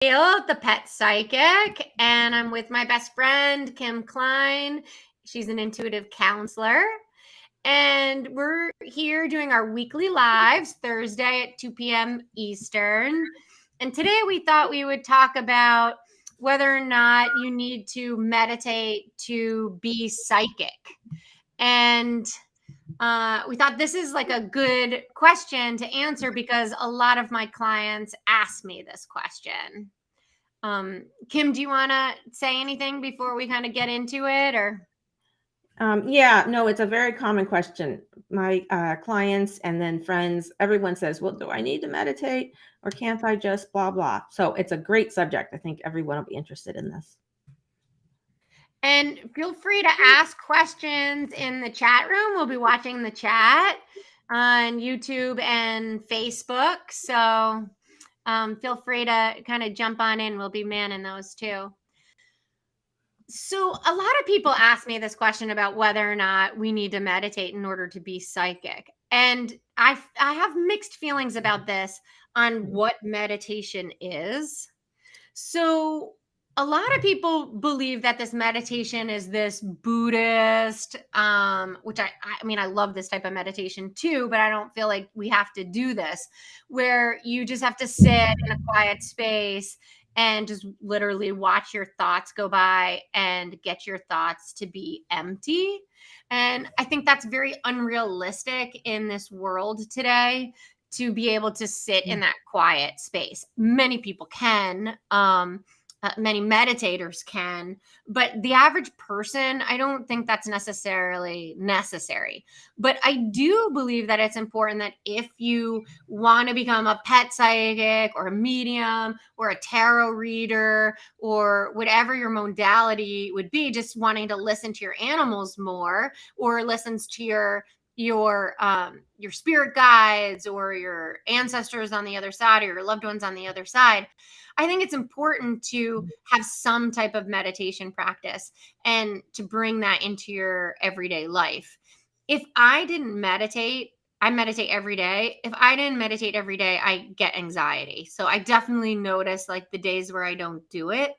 Stinchfield The Pet Psychic, and I'm with my best friend, Kim Klein. She's an intuitive counselor. And we're here doing our weekly lives Thursday at 2 p.m. Eastern. And today we thought we would talk about whether or not you need to meditate to be psychic. And we thought this is like a good question to answer because a lot of my clients ask me this question. Kim, do you want to say anything before we kind of get into it, or? Yeah, no, it's a very common question. My clients and then friends, everyone says, well, do I need to meditate or can't I just blah, blah? So it's a great subject. I think everyone will be interested in this. And feel free to ask questions in the chat room. We'll be watching the chat on YouTube and Facebook. So feel free to kind of jump on in. We'll be manning those too. So a lot of people ask me this question about whether or not we need to meditate in order to be psychic. And I have mixed feelings about this on what meditation is. So a lot of people believe that this meditation is this Buddhist, which I mean, I love this type of meditation too, but I don't feel like we have to do this, where you just have to sit in a quiet space and just literally watch your thoughts go by and get your thoughts to be empty. And I think that's very unrealistic in this world today, to be able to sit in that quiet space. Many people can, many meditators can, but the average person, I don't think that's necessarily necessary. But I do believe that it's important that if you want to become a pet psychic or a medium or a tarot reader or whatever your modality would be, just wanting to listen to your animals more, or listens to your spirit guides or your ancestors on the other side or your loved ones on the other side, I think it's important to have some type of meditation practice and to bring that into your everyday life. If I didn't meditate, I meditate every day. If I didn't meditate every day, I get anxiety. So I definitely notice like the days where I don't do it.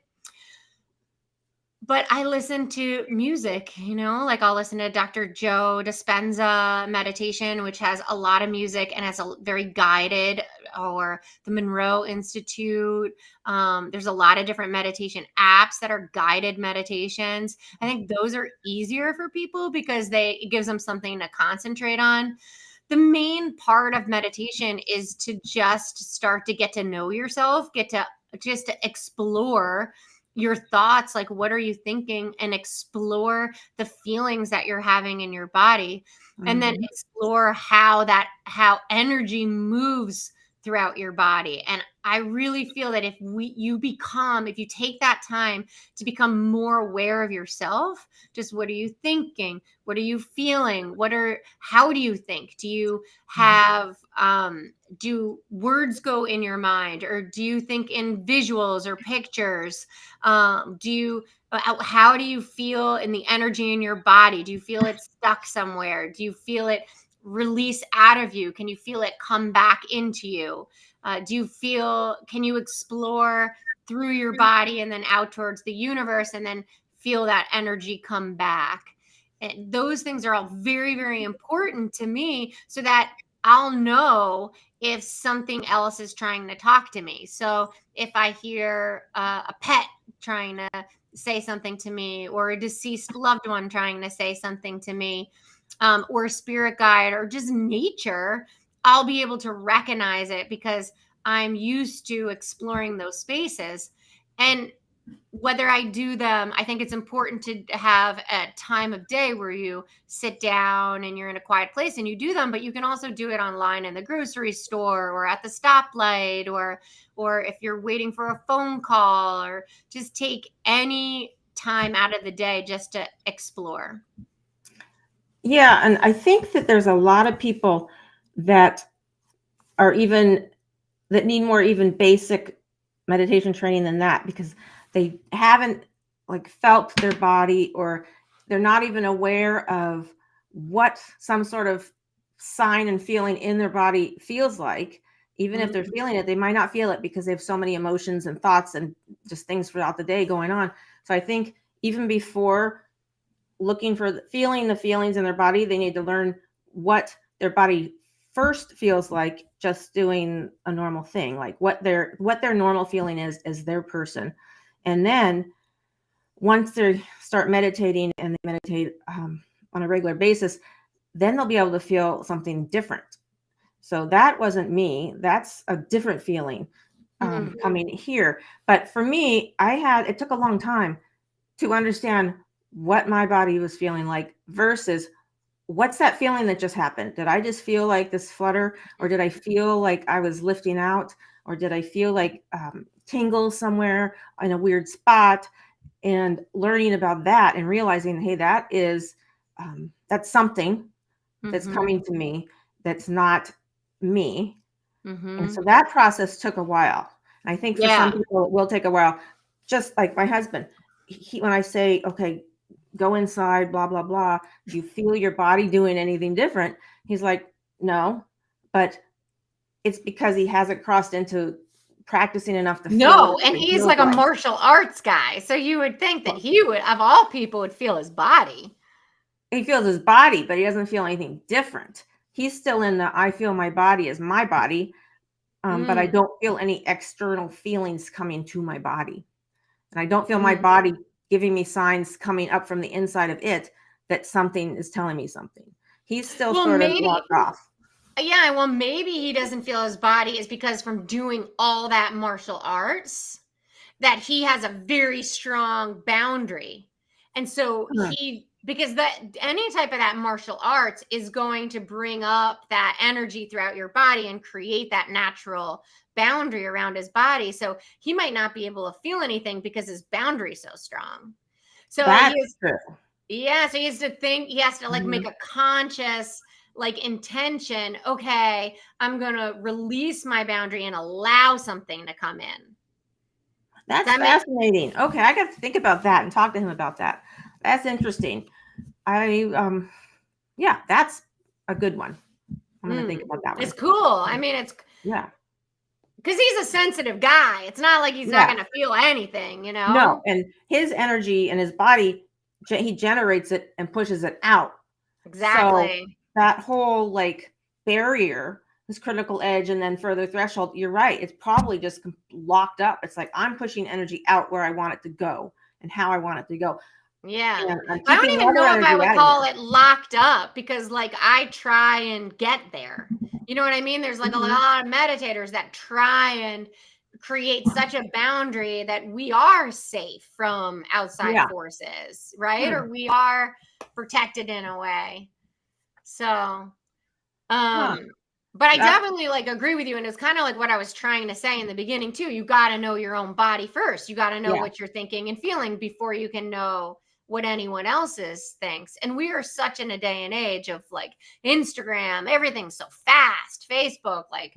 But I listen to music, like I'll listen to Dr. Joe Dispenza meditation, which has a lot of music and it's a very guided, or the Monroe Institute. There's a lot of different meditation apps that are guided meditations. I think those are easier for people because it gives them something to concentrate on. The main part of meditation is to just start to get to know yourself, get to just to explore your thoughts, like what are you thinking, and explore the feelings that you're having in your body, and then explore how energy moves throughout your body. And I really feel that if you take that time to become more aware of yourself, just what are you thinking? What are you feeling? How do you think? Do you have, do words go in your mind, or do you think in visuals or pictures? How do you feel in the energy in your body? Do you feel it stuck somewhere? Do you feel it release out of you? Can you feel it come back into you? Can you explore through your body and then out towards the universe and then feel that energy come back? And those things are all very, very important to me so that I'll know if something else is trying to talk to me. So if I hear a pet trying to say something to me, or a deceased loved one trying to say something to me, or a spirit guide, or just nature, I'll be able to recognize it because I'm used to exploring those spaces. And whether I do them, I think it's important to have a time of day where you sit down and you're in a quiet place and you do them, but you can also do it online in the grocery store or at the stoplight, or if you're waiting for a phone call, or just take any time out of the day just to explore. Yeah, and I think that there's a lot of people that need more even basic meditation training than that, because they haven't felt their body, or they're not even aware of what some sort of sign and feeling in their body feels like. Even if they're feeling it, they might not feel it because they have so many emotions and thoughts and just things throughout the day going on. So I think even before looking for feeling the feelings in their body, they need to learn what their body first feels like just doing a normal thing, like what their normal feeling is as their person. And then once they start meditating and they meditate on a regular basis, then they'll be able to feel something different. So that wasn't me. That's a different feeling coming here. But for me, it took a long time to understand what my body was feeling like versus what's that feeling that just happened. Did I just feel like this flutter, or did I feel like I was lifting out, or did I feel like tingles somewhere in a weird spot? And learning about that and realizing, hey, that's something that's coming to me that's not me. And so that process took a while. And I think for some people it will take a while. Just like my husband, when I say, okay, go inside, blah, blah, blah, do you feel your body doing anything different? He's like, no, but it's because he hasn't crossed into practicing enough to feel No, what and it he's feels like a like. martial arts guy. So you would think that he would, of all people, would feel his body. He feels his body, but he doesn't feel anything different. He's still in the I feel my body as my body, but I don't feel any external feelings coming to my body. And I don't feel my body giving me signs coming up from the inside of it that something is telling me something. He's still sort of locked off. Yeah, well, maybe he doesn't feel his body is because from doing all that martial arts, that he has a very strong boundary. And so because any type of that martial arts is going to bring up that energy throughout your body and create that natural boundary around his body. So he might not be able to feel anything because his boundary is so strong. So that's true. Yeah, so he has to think, he has to like make a conscious like intention. Okay, I'm going to release my boundary and allow something to come in. That's fascinating. Okay, I got to think about that and talk to him about that. That's interesting. Yeah, that's a good one. I'm going to think about that one. It's cool. I mean, because he's a sensitive guy. It's not like he's not going to feel anything, you know? No, and his energy and his body, he generates it and pushes it out. Exactly. So that whole like barrier, this critical edge and then further threshold, you're right. It's probably just locked up. It's like I'm pushing energy out where I want it to go and how I want it to go. Yeah. I don't even know if I would call it locked up because like I try and get there. You know what I mean? There's like a lot of meditators that try and create such a boundary that we are safe from outside forces, right? Or we are protected in a way. So, but I definitely like agree with you. And it's kind of like what I was trying to say in the beginning too. You got to know your own body first. You got to know what you're thinking and feeling before you can know what anyone else's thinks. And we are such in a day and age of like Instagram, everything's so fast, Facebook, like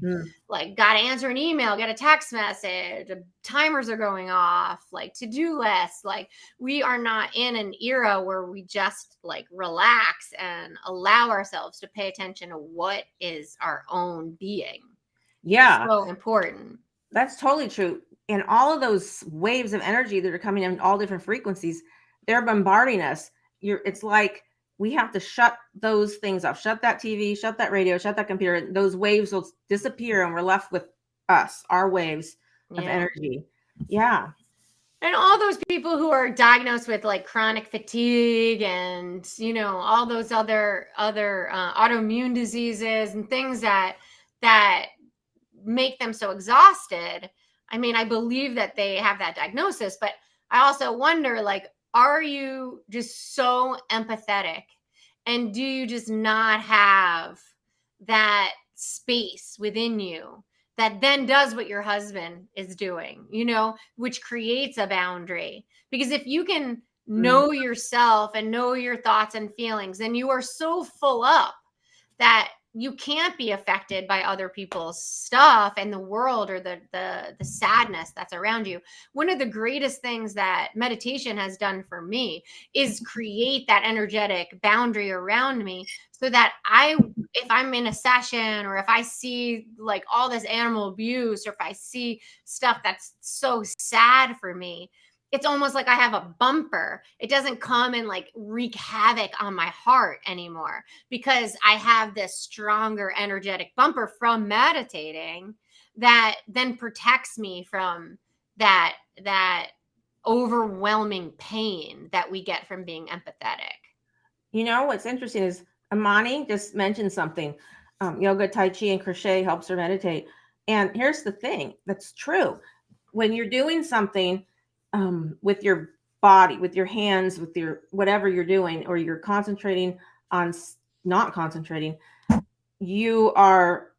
got to answer an email, get a text message, timers are going off, like to-do lists. Like we are not in an era where we just like relax and allow ourselves to pay attention to what is our own being. Yeah. It's so important. That's totally true. And all of those waves of energy that are coming in all different frequencies, they're bombarding us. It's like we have to shut those things off. Shut that TV, shut that radio, shut that computer. Those waves will disappear and we're left with us, our waves of energy. Yeah. And all those people who are diagnosed with like chronic fatigue and, you know, all those other autoimmune diseases and things that make them so exhausted. I mean, I believe that they have that diagnosis, but I also wonder, like, are you just so empathetic and do you just not have that space within you that then does what your husband is doing, you know, which creates a boundary? Because if you can know yourself and know your thoughts and feelings, then you are so full up that you can't be affected by other people's stuff and the world or the sadness that's around you. One of the greatest things that meditation has done for me is create that energetic boundary around me, so that if I'm in a session, or if I see like all this animal abuse, or if I see stuff that's so sad for me, it's almost like I have a bumper. It doesn't come and like wreak havoc on my heart anymore, because I have this stronger energetic bumper from meditating that then protects me from that overwhelming pain that we get from being empathetic. You know, what's interesting is Amani just mentioned something. Yoga, Tai Chi, and crochet helps her meditate. And here's the thing that's true. When you're doing something with your body, with your hands, with your whatever you're doing, or you're concentrating on not concentrating, you're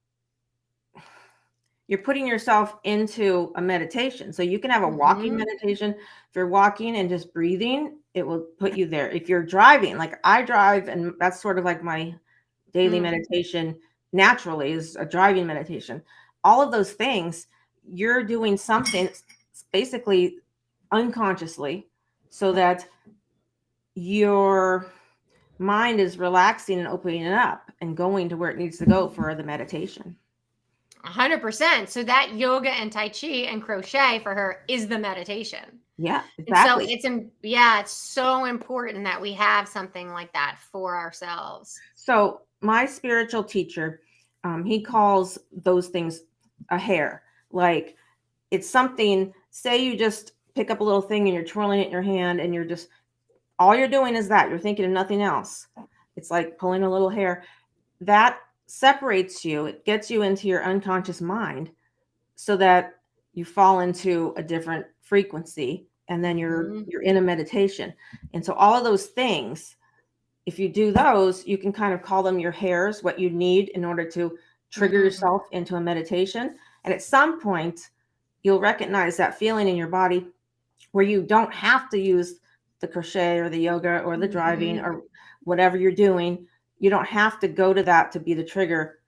putting yourself into a meditation. So you can have a walking meditation. If you're walking and just breathing, it will put you there. If you're driving, like I drive, and that's sort of like my daily meditation naturally, is a driving meditation. All of those things, you're doing something basically unconsciously, so that your mind is relaxing and opening it up and going to where it needs to go for the meditation. 100%. So that yoga and Tai Chi and crochet for her is the meditation. Yeah, exactly. exactly. And so it's so important that we have something like that for ourselves. So my spiritual teacher, he calls those things a hair. Like, it's something, say you just pick up a little thing and you're twirling it in your hand, and all you're doing is that. You're thinking of nothing else. It's like pulling a little hair. That separates you. It gets you into your unconscious mind, so that you fall into a different frequency, and then you're in a meditation. And so all of those things, if you do those, you can kind of call them your hairs, what you need in order to trigger yourself into a meditation. And at some point, you'll recognize that feeling in your body where you don't have to use the crochet or the yoga or the driving or whatever you're doing. You don't have to go to that to be the trigger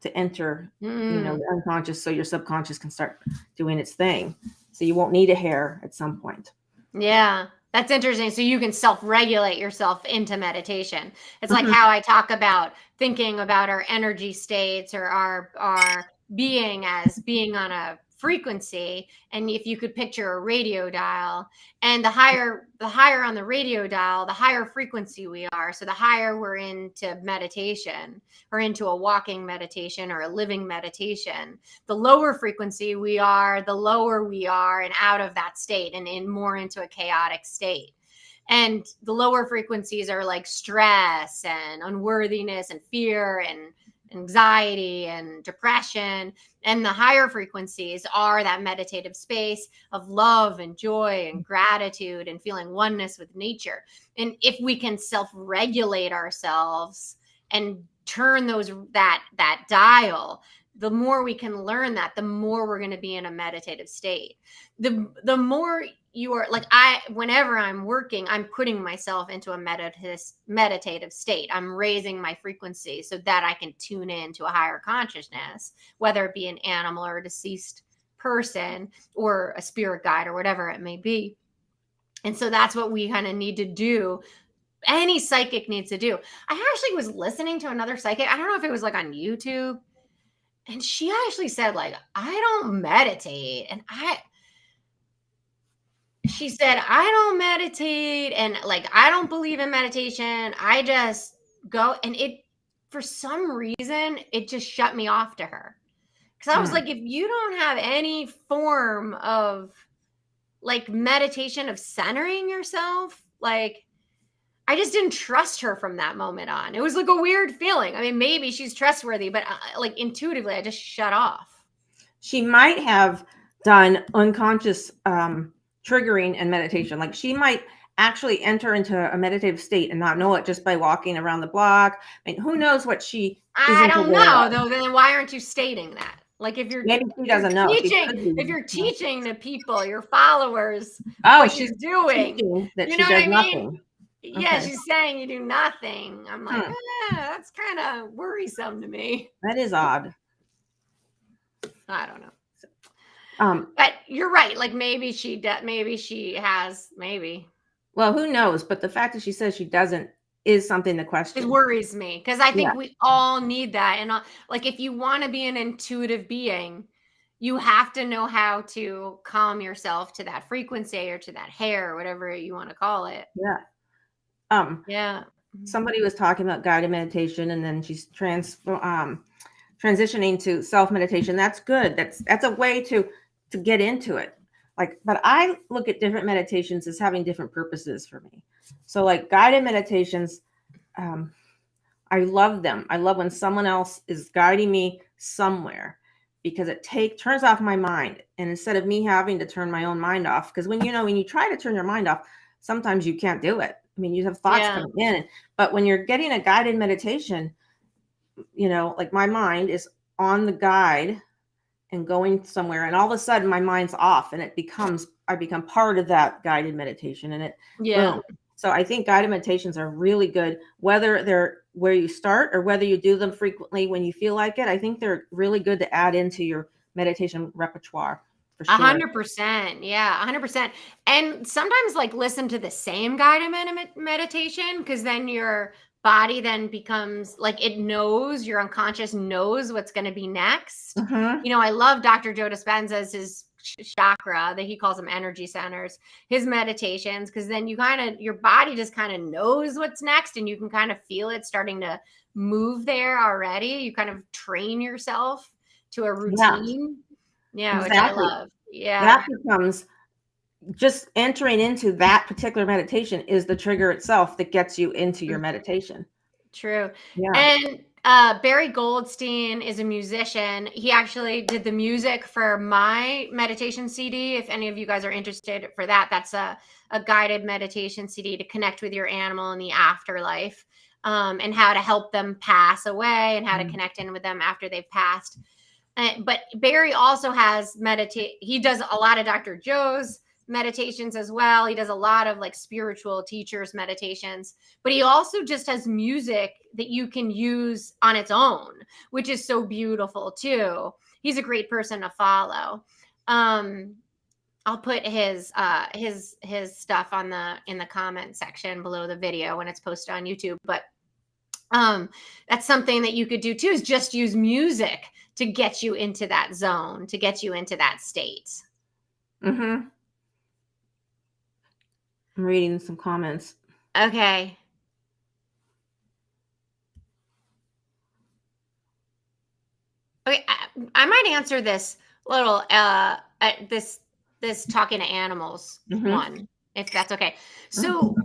to enter, the unconscious, so your subconscious can start doing its thing. So you won't need a hair at some point. Yeah, that's interesting. So you can self-regulate yourself into meditation. It's like how I talk about thinking about our energy states, or our being as being on a frequency. And if you could picture a radio dial, and the higher on the radio dial, the higher frequency we are. So the higher we're into meditation, or into a walking meditation or a living meditation, the lower frequency we are, the lower we are and out of that state and in more into a chaotic state. And the lower frequencies are like stress and unworthiness and fear and anxiety and depression. And the higher frequencies are that meditative space of love and joy and gratitude and feeling oneness with nature. And if we can self-regulate ourselves and turn that dial, the more we can learn that, the more we're going to be in a meditative state. The more you are like, whenever I'm working, I'm putting myself into a meditative state. I'm raising my frequency so that I can tune in to a higher consciousness, whether it be an animal or a deceased person or a spirit guide or whatever it may be. And so that's what we kind of need to do. Any psychic needs to do. I actually was listening to another psychic. I don't know if it was like on YouTube. And she actually said, like, I don't meditate. And she said, I don't meditate. And like, I don't believe in meditation. I just go. And for some reason, it just shut me off to her. Because I was like, if you don't have any form of like meditation of centering yourself, like, I just didn't trust her from that moment on. It was like a weird feeling. I mean, maybe she's trustworthy, but like intuitively, I just shut off. She might have done unconscious triggering and meditation. Like, she might actually enter into a meditative state and not know it just by walking around the block. I mean, who knows what she I don't know, though. Then why aren't you stating that? Like, if you're maybe she doesn't know. If you're teaching the people, your followers, oh, what she's doing, that you she know does what I mean? nothing. Yeah, Okay. she's saying you do nothing. I'm like, Hmm. that's kind of worrisome to me. That is odd. I don't know. Um, But you're right. Like maybe maybe she has, maybe. well, who knows? But the fact that she says she doesn't is something to It question. worries me because I Yeah. think we all need that. And like, if you want to be an intuitive being, you have to know how to calm yourself to that frequency or to that hair or whatever you want to call it. Yeah. Um, Yeah. somebody was talking about guided meditation, and then she's transitioning to self meditation. That's good. That's a way to get into it. Like, but I look at different meditations as having different purposes for me. So, like guided meditations, um, I love them. I love when someone else is guiding me somewhere because it turns off my mind. And instead of me having to turn my own mind off, because when you try to turn your mind off, sometimes you can't do it. I mean, you have thoughts Yeah. coming in, but when you're getting a guided meditation, like my mind is on the guide and going somewhere, and all of a sudden my mind's off, and I become part of that guided meditation, and it Yeah. boom. So I think guided meditations are really good, whether they're where you start or whether you do them frequently when you feel like it. I think they're really good to add into your meditation repertoire for sure. 100%. Yeah, 100%. And sometimes like listen to the same guided meditation because then your body then becomes like it knows, your unconscious knows what's going to be next. Hmm. I love Dr. Joe Dispenza's his chakra that he calls them energy centers, his meditations, because then your body just kind of knows what's next and you can kind of feel it starting to move there already. You kind of train yourself to a Yeah, routine. Yeah, which I exactly. love. Yeah, That becomes just entering into that particular meditation is the trigger itself that gets you into your mm, meditation. true. Yeah. And Barry Goldstein is a musician. He actually did the music for my meditation CD. If any of you guys are interested for that, that's a guided meditation CD to connect with your animal in the afterlife, and how to help them pass away and how to Mm. connect in with them after they've passed. But Barry also has meditate. He does a lot of Dr. Joe's meditations as well. He does a lot of like spiritual teachers meditations, but he also just has music that you can use on its own, which is so beautiful too. He's a great person to follow. Um, I'll put his stuff on in the comment section below the video when it's posted on YouTube. But that's something that you could do too, is just use music to get you into that zone, to get you into that state. Mm-hmm. I'm reading some comments. Okay. Okay, I might answer this little this talking to animals Mm-hmm. one, if that's okay. So,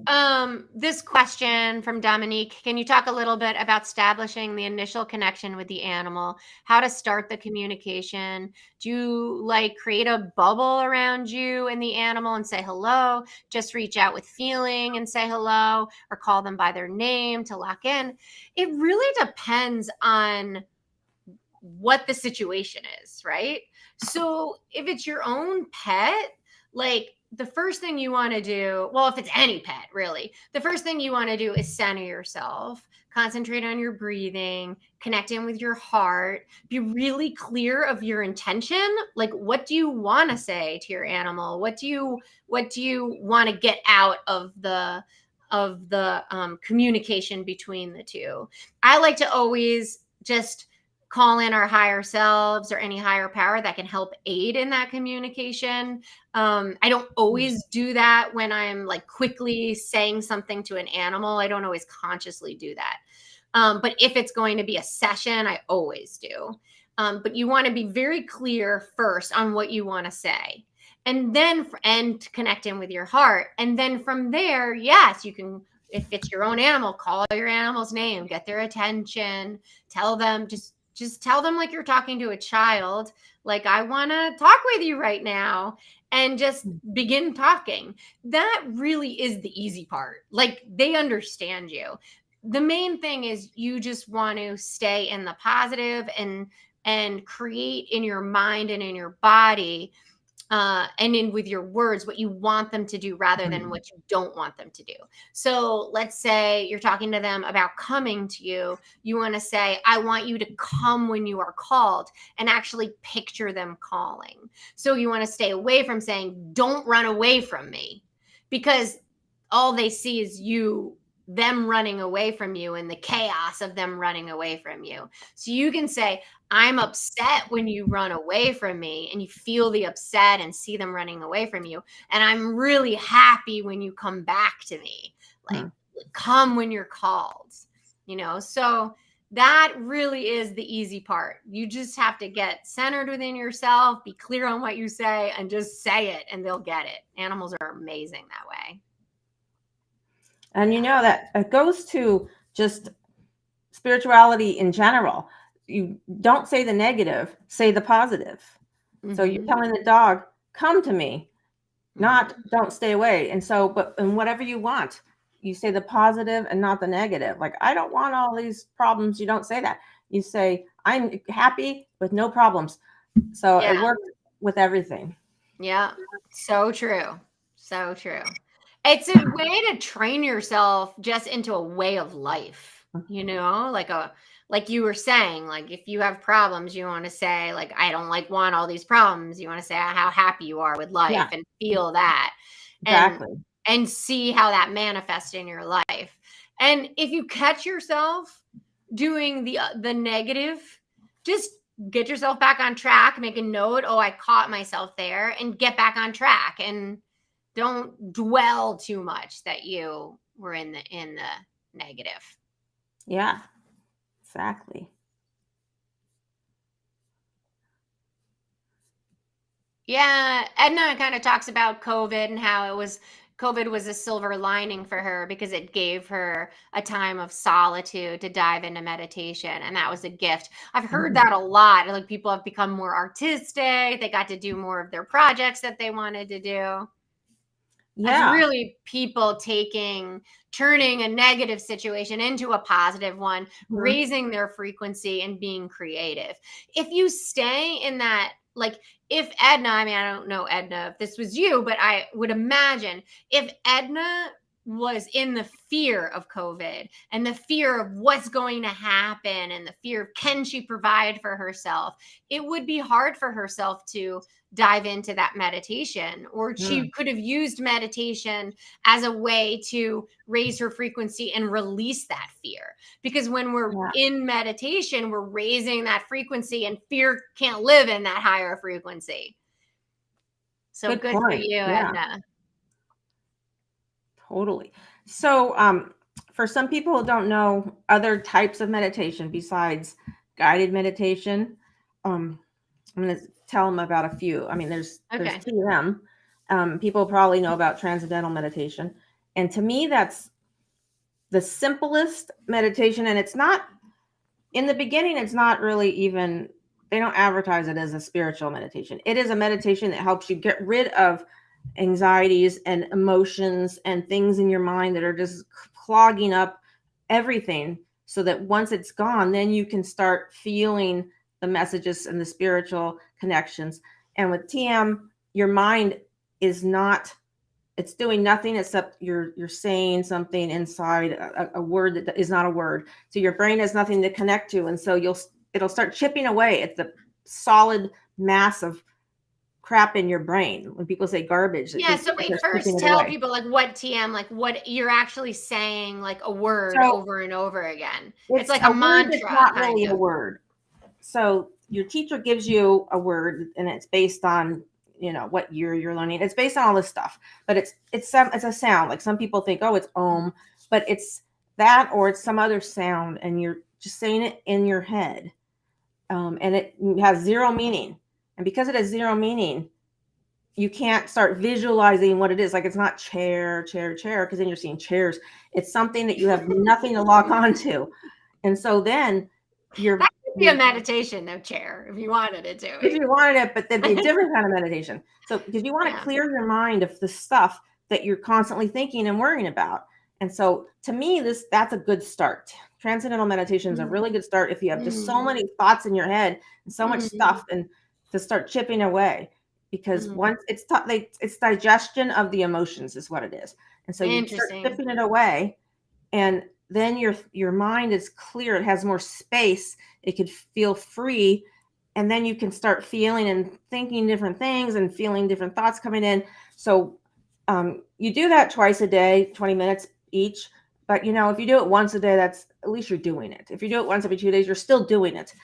this question from Dominique, can you talk a little bit about establishing the initial connection with the animal? How to start the communication? Do you like create a bubble around you and the animal and say hello? Just reach out with feeling and say hello, or call them by their name to lock in? It really depends on what the situation is, right? So if it's your own pet, like the first thing you want to do, well, if it's any pet, really, the first thing you want to do is center yourself, concentrate on your breathing, connect in with your heart, be really clear of your intention. Like, what do you want to say to your animal? What do you want to get out of the communication between the two? I like to always just call in our higher selves or any higher power that can help aid in that communication. I don't always do that when I'm like quickly saying something to an animal. I don't always consciously do that. But if it's going to be a session, I always do. But you want to be very clear first on what you want to say. And then, and connect in with your heart. And then from there, yes, you can, if it's your own animal, call your animal's name, get their attention, tell them, just tell them like you're talking to a child, like, I want to talk with you right now, and just begin talking. That really is the easy part. Like, they understand you. The main thing is you just want to stay in the positive and create in your mind and in your body and in with your words what you want them to do rather than what you don't want them to do. So let's say you're talking to them about coming to you. You want to say, I want you to come when you are called, and actually picture them calling. So you want to stay away from saying, don't run away from me, because all they see is them running away from you and the chaos of them running away from you. So you can say, I'm upset when you run away from me, and you feel the upset and see them running away from you. And I'm really happy when you come back to me. Like, come when you're called, So that really is the easy part. You just have to get centered within yourself, be clear on what you say, and just say it, and they'll get it. Animals are amazing that way. And that it goes to just spirituality in general. You don't say the negative, say the positive. So you're telling the dog, come to me, not don't stay away. And whatever you want, you say the positive and not the negative. Like, I don't want all these problems. You don't say that. You say, I'm happy with no problems. So it works with everything. Yeah. So true. So true. It's a way to train yourself just into a way of life, like you were saying, like if you have problems, you want to say, like, I don't want all these problems. You want to say how happy you are with life and feel that. Exactly. And see how that manifests in your life. And if you catch yourself doing the negative, just get yourself back on track, make a note. Oh, I caught myself there, and get back on track. And don't dwell too much that you were in the negative. Yeah, exactly. Yeah, Edna kind of talks about COVID and how COVID was a silver lining for her because it gave her a time of solitude to dive into meditation. And that was a gift. I've heard that a lot. Like, people have become more artistic. They got to do more of their projects that they wanted to do. It's really people turning a negative situation into a positive one, raising their frequency and being creative. If you stay in that, like, if Edna, I don't know, Edna, if this was you, but I would imagine if Edna was in the fear of COVID and the fear of what's going to happen and the fear of can she provide for herself, it would be hard for herself to dive into that meditation. Or she could have used meditation as a way to raise her frequency and release that fear. Because when we're in meditation, we're raising that frequency, and fear can't live in that higher frequency. So good for you, Edna. Totally. So for some people who don't know other types of meditation besides guided meditation, I'm going to tell them about a few. I mean, there's two of them. People probably know about transcendental meditation. And to me, that's the simplest meditation. And it's not, in the beginning, it's not really even, they don't advertise it as a spiritual meditation. It is a meditation that helps you get rid of anxieties and emotions and things in your mind that are just clogging up everything, so that once it's gone, then you can start feeling the messages and the spiritual connections. And with TM, your mind is not, it's doing nothing except you're saying something inside a word that is not a word. So your brain has nothing to connect to. And so it'll start chipping away at the solid mass of crap in your brain. When people say garbage, so wait, first tell people like what TM, like what you're actually saying, like a word over and over again. It's like a mantra. It's not really a word. So your teacher gives you a word, and it's based on what year you're learning. It's based on all this stuff, but it's a sound. Like, some people think, oh, it's Om, but it's that, or it's some other sound, and you're just saying it in your head, and it has zero meaning. And because it has zero meaning, you can't start visualizing what it is. Like, it's not chair, because then you're seeing chairs. It's something that you have nothing to lock onto. And so then that could be a meditation, no chair, if you wanted it to. If you wanted it, but that'd be a different kind of meditation. So, because you want to clear your mind of the stuff that you're constantly thinking and worrying about. And so, to me, that's a good start. Transcendental meditation is a really good start if you have just so many thoughts in your head and so much stuff, and to start chipping away. because once it's digestion of the emotions is what it is. And so you start Interesting. chipping it away, and then your mind is clear. It has more space. It could feel free. And then you can start feeling and thinking different things and feeling different thoughts coming in. So you do that twice a day, 20 minutes each. But, if you do it once a day, that's at least you're doing it. If you do it once every 2 days, you're still doing it.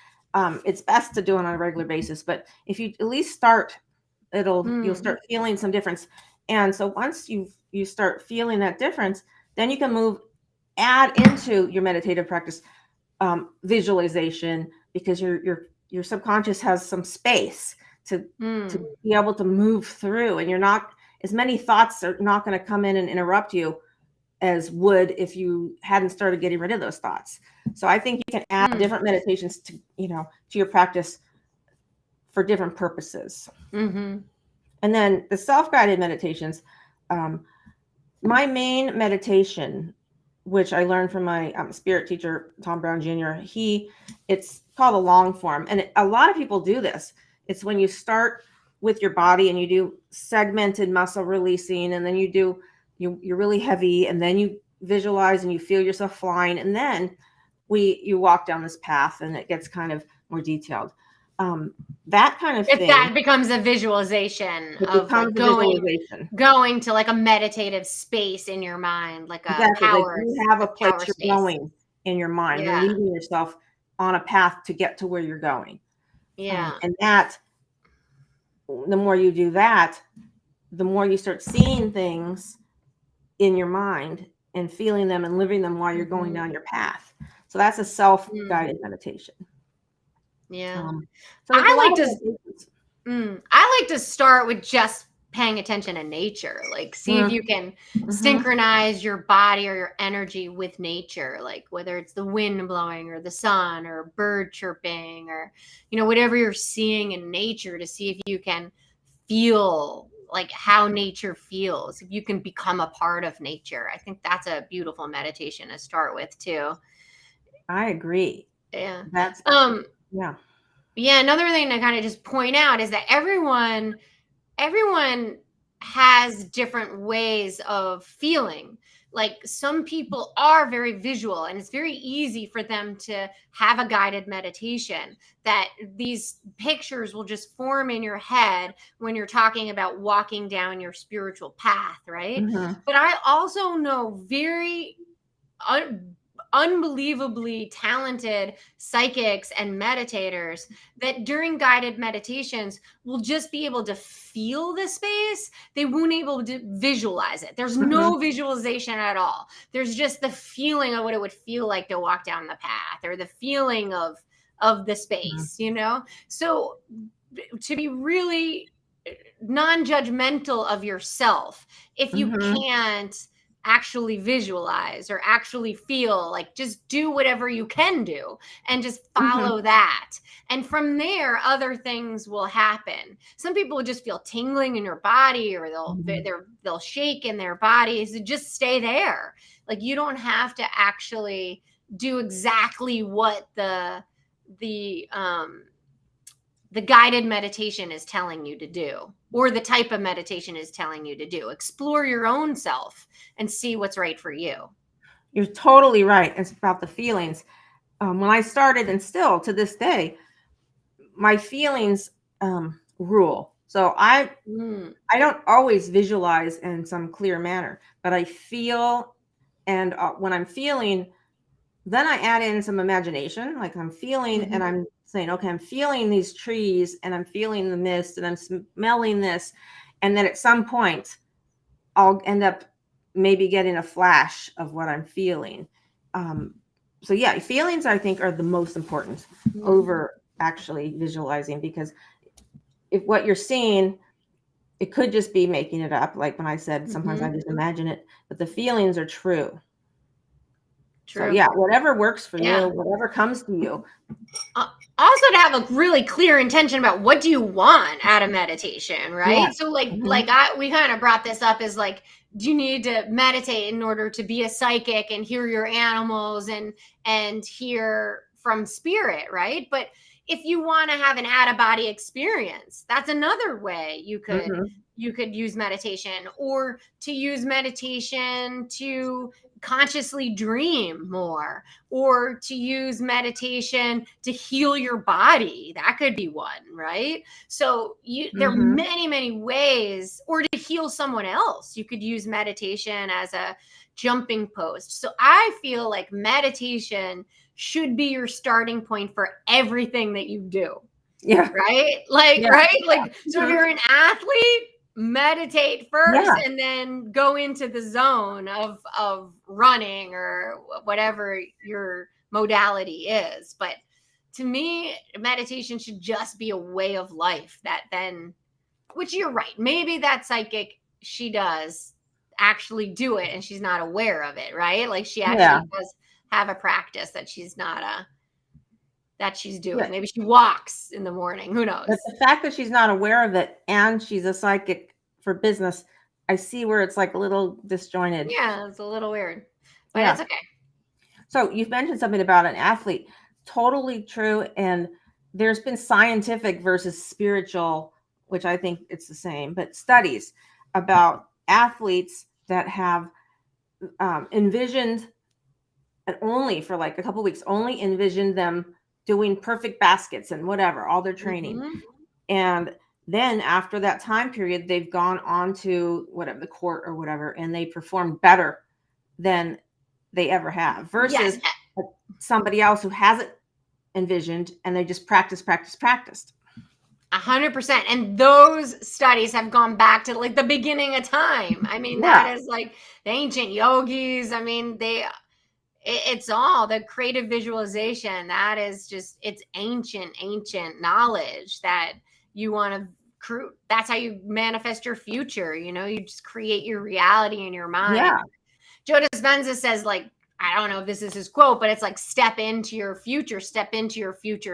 It's best to do it on a regular basis. But if you at least start, you'll start feeling some difference. And so once you start feeling that difference, then you can add into your meditative practice visualization, because your subconscious has some space to be able to move through, and you're not, as many thoughts are not going to come in and interrupt you as would if you hadn't started getting rid of those thoughts. So I think you can add different meditations to your practice for different purposes. And then the self-guided meditations, my main meditation, which I learned from my spirit teacher, Tom Brown Jr., it's called a long form. And a lot of people do this. It's when you start with your body and you do segmented muscle releasing, and then you're really heavy, and then you visualize and you feel yourself flying. And then you walk down this path, and it gets kind of more detailed. That kind of thing. That becomes a visualization of like going to like a meditative space in your mind, like a power. Like you have a place you're space. going in your mind. You're leading yourself on a path to get to where you're going. Yeah. And that, the more you do that, the more you start seeing things in your mind and feeling them and living them while you're going down your path. So that's a self-guided meditation. Yeah. So I like to start with just paying attention to nature. Like, see if you can synchronize your body or your energy with nature, like whether it's the wind blowing or the sun or a bird chirping or, whatever you're seeing in nature, to see if you can feel like how nature feels, if you can become a part of nature. I think that's a beautiful meditation to start with too. I agree. Yeah. That's yeah. Yeah. Another thing to kind of just point out is that everyone has different ways of feeling. Like, some people are very visual, and it's very easy for them to have a guided meditation, that these pictures will just form in your head when you're talking about walking down your spiritual path, right? But I also know very unbelievably talented psychics and meditators that during guided meditations will just be able to feel the space. They won't be able to visualize it. There's no visualization at all. There's just the feeling of what it would feel like to walk down the path, or the feeling of the space, So to be really non-judgmental of yourself, if you can't actually visualize or actually feel, like, just do whatever you can do and just follow that. And from there, other things will happen. Some people will just feel tingling in your body, or they'll shake in their bodies. Just stay there. Like, you don't have to actually do exactly what the guided meditation is telling you to do, or the type of meditation is telling you to do. Explore your own self and see what's right for you. You're totally right. It's about the feelings. When I started, and still to this day, my feelings rule. So I don't always visualize in some clear manner, but I feel, and when I'm feeling, then I add in some imagination. Like, I'm feeling and I'm saying, okay, I'm feeling these trees, and I'm feeling the mist, and I'm smelling this. And then at some point I'll end up maybe getting a flash of what I'm feeling. So yeah, feelings, I think, are the most important over actually visualizing, because if what you're seeing, it could just be making it up. Like when I said, sometimes I just imagine it, but the feelings are true. So yeah, whatever works for you, whatever comes to you. Also, to have a really clear intention about what do you want out of meditation, right? Yeah. So we kind of brought this up as like, do you need to meditate in order to be a psychic and hear your animals and hear from spirit, right? But if you want to have an out of body experience, that's another way you could Mhm. use meditation, or to use meditation to consciously dream more, or to use meditation to heal your body. That could be one, right? So there are Mhm. many ways, or to heal someone else. You could use meditation as a jumping post. So I feel like meditation should be your starting point for everything that you do. Yeah. Right? Like, Yeah. right? Like, so if Mhm. you're an athlete, meditate first Yeah. and then go into the zone of running or whatever your modality is. But to me, meditation should just be a way of life that then, which you're right, maybe that psychic, she does actually do it and she's not aware of it, right? Like she Yeah. actually does have a practice that she's not that she's doing. Yeah. Maybe she walks in the morning. Who But knows? the fact that she's not aware of it and she's a psychic for business, I see where it's like a little disjointed. Yeah, it's a little weird, but Yeah. it's okay. So you've mentioned something about an athlete. Totally true. And there's been scientific versus spiritual, which I think it's the same, but studies about athletes that have envisioned, and only for like a couple weeks, only envisioned them doing perfect baskets and whatever, all their training. Mhm. And then after that time period, they've gone on to whatever the court or whatever, and they perform better than they ever have Yes, versus somebody else who hasn't envisioned and they just practiced. 100%. And those studies have gone back to like the beginning of time. I mean, Yeah. that is like the ancient yogis. I mean, it's all the creative visualization. That is just, it's ancient knowledge that you want to that's how you manifest your future. You just create your reality in your mind. Yeah. Joe Dispenza says, like, I don't know if this is his quote, but it's like step into your future Yeah.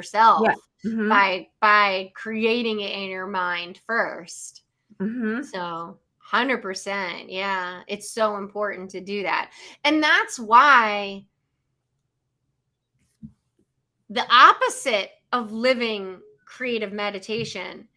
self Mhm. by creating it in your mind first. Mhm. So 100%. Yeah. It's so important to do that. And that's why the opposite of living creative meditation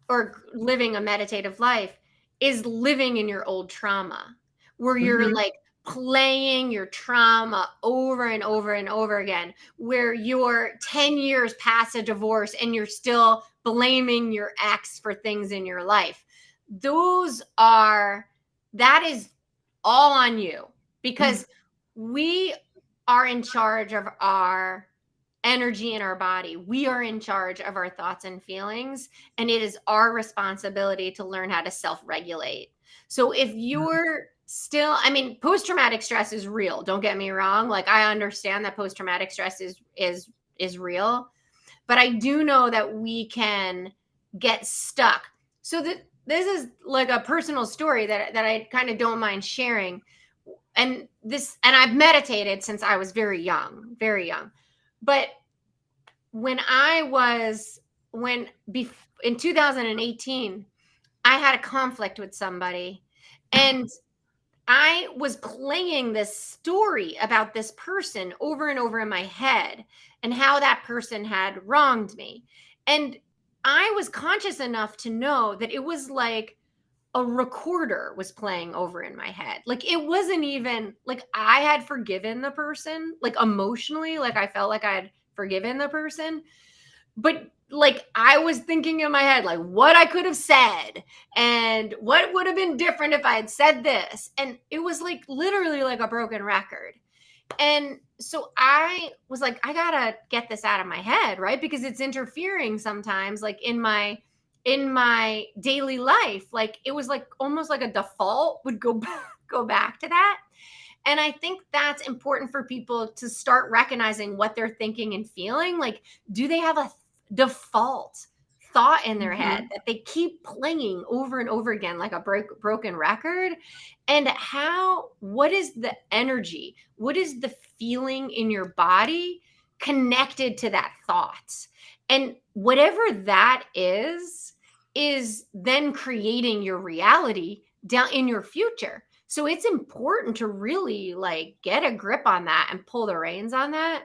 or living a meditative life is living in your old trauma, where you're Mhm. like playing your trauma over and over and over again, where you're 10 years past a divorce and you're still blaming your ex for things in your life. That is all on you, Mhm. because we are in charge of our energy in our body. We are in charge of our thoughts and feelings, and it is our responsibility to learn how to self-regulate. So if you're still, I mean, post-traumatic stress is real. Don't get me wrong. Like, I understand that post-traumatic stress is real, but I do know that we can get stuck. So that this is like a personal story that I kind of don't mind sharing. And I've meditated since I was very young, very young. But when I was when in 2018, I had a conflict with somebody, and I was playing this story about this person over and over in my head and how that person had wronged me. And I was conscious enough to know that it was like a recorder was playing over in my head. Like, it wasn't even like I had forgiven the person, like emotionally, like I felt like I had forgiven the person, but like I was thinking in my head, like what I could have said and what would have been different if I had said this. And it was like literally like a broken record. And so I was like, I gotta get this out of my head, right? Because it's interfering sometimes, like in my daily life. Like it was like almost like a default would go back to that. And I think that's important for people to start recognizing what they're thinking and feeling. Like, do they have a default thought in their head Mhm. that they keep playing over and over again, like a broken record? And what is the energy? What is the feeling in your body connected to that thought? And whatever that is then creating your reality down in your future. So it's important to really like get a grip on that and pull the reins on that.